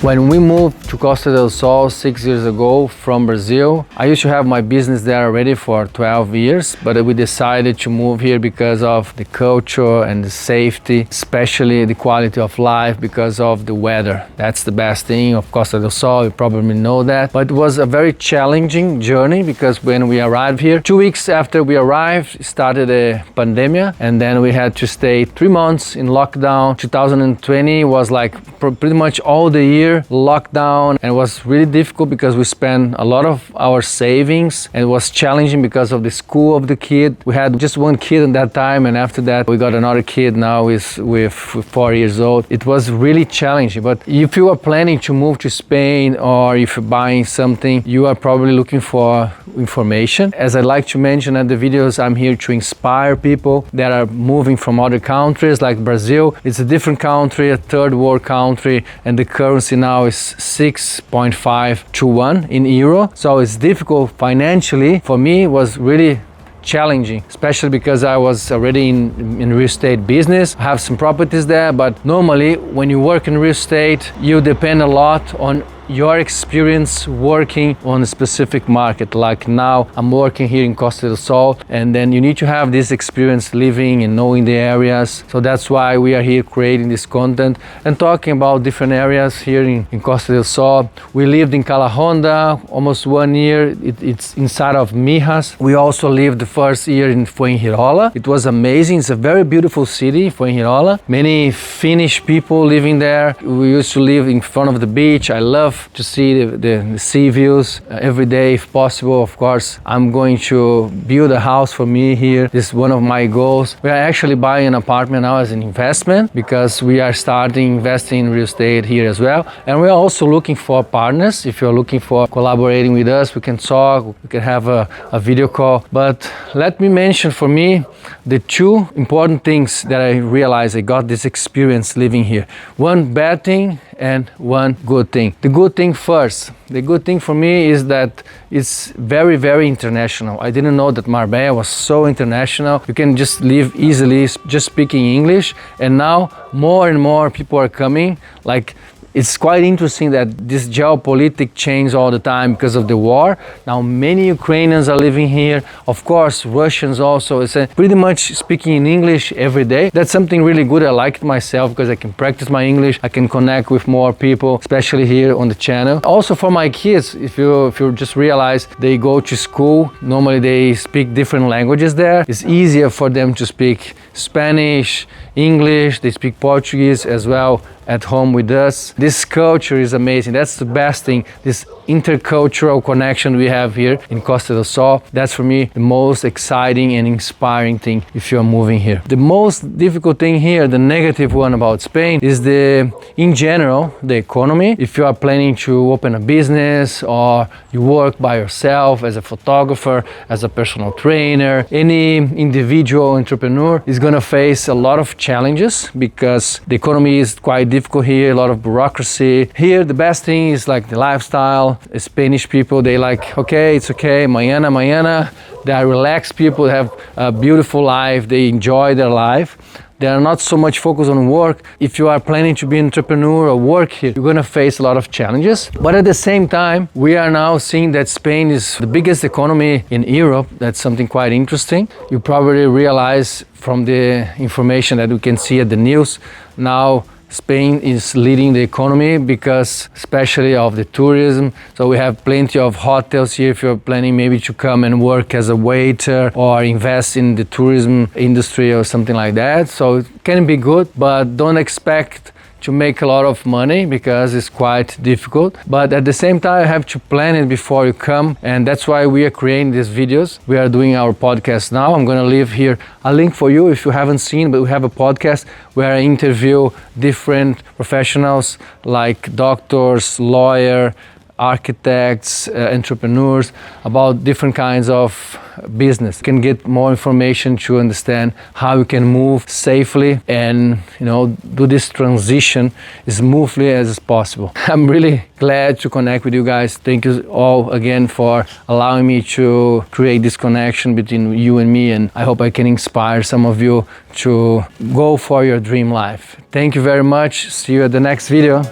When we moved to Costa del Sol 6 years ago from Brazil, I used to have my business there already for 12 years, but we decided to move here because of the culture and the safety, especially the quality of life because of the weather. That's the best thing of Costa del Sol, you probably know that. But it was a very challenging journey because when we arrived here, 2 weeks after we arrived, started a pandemic, and then we had to stay 3 months in lockdown. 2020 was like pretty much all the year lockdown, and it was really difficult because we spent a lot of our savings, and it was challenging because of the school of the kid. We had just one kid at that time, and after that we got another kid now with 4 years old. It was really challenging. But if you are planning to move to Spain, or if you're buying something, you are probably looking for information. As I like to mention at the videos, I'm here to inspire people that are moving from other countries like Brazil. It's a different country, a third world country, and the currency now is 6.5 to 1 in euro. So it's difficult financially. For me, it was really challenging, especially because I was already in real estate business. I have some properties there, but normally when you work in real estate, you depend a lot on your experience working on a specific market. Like now I'm working here in Costa del Sol, and then you need to have this experience living and knowing the areas. So that's why we are here creating this content and talking about different areas here in Costa del Sol. We lived in Cala Honda almost 1 year. It's inside of Mijas. We also lived the first year in Fuengirola. It was amazing. It's a very beautiful city, Fuengirola. Many Finnish people living there. We used to live in front of the beach. I love to see the sea views every day if possible. Of course, I'm going to build a house for me here. This is one of my goals. We are actually buying an apartment now as an investment because we are starting investing in real estate here as well. And we are also looking for partners. If you're looking for collaborating with us, we can talk, we can have a video call. But let me mention for me the two important things that I realized I got this experience living here. One bad thing and one good thing. The good thing first. The good thing for me is that it's very, very international. I didn't know that Marbella was so international. You can just live easily just speaking English, and now more and more people are coming. Like, it's quite interesting that this geopolitics changes all the time because of the war. Now many Ukrainians are living here. Of course, Russians also. It's pretty much speaking in English every day. That's something really good. I like it myself because I can practice my English. I can connect with more people, especially here on the channel. Also for my kids, if you just realize they go to school, normally they speak different languages there. It's easier for them to speak Spanish, English, they speak Portuguese as well at home with us. This culture is amazing. That's the best thing, this intercultural connection we have here in Costa del Sol. That's for me the most exciting and inspiring thing if you're moving here. The most difficult thing here, the negative one about Spain, is in general, the economy. If you are planning to open a business or you work by yourself as a photographer, as a personal trainer, any individual entrepreneur is gonna face a lot of challenges because the economy is quite difficult here, a lot of bureaucracy. Here, the best thing is like the lifestyle. Spanish people, they like, okay, it's okay, mañana, mañana. They are relaxed people, they have a beautiful life, they enjoy their life. They are not so much focused on work. If you are planning to be an entrepreneur or work here, you're gonna face a lot of challenges. But at the same time, we are now seeing that Spain is the biggest economy in Europe. That's something quite interesting. You probably realize from the information that we can see at the news now, Spain is leading the economy because especially of the tourism. So we have plenty of hotels here if you're planning maybe to come and work as a waiter or invest in the tourism industry or something like that. So it can be good, but don't expect to make a lot of money because it's quite difficult. But at the same time, you have to plan it before you come, and that's why we are creating these videos. We are doing our podcast now. I'm gonna leave here a link for you if you haven't seen, but we have a podcast where I interview different professionals like doctors, lawyers, architects, entrepreneurs about different kinds of business. You can get more information to understand how you can move safely and do this transition as smoothly as possible. I'm really glad to connect with you guys. Thank you all again for allowing me to create this connection between you and me, and I hope I can inspire some of you to go for your dream life. Thank you very much. See you at the next video.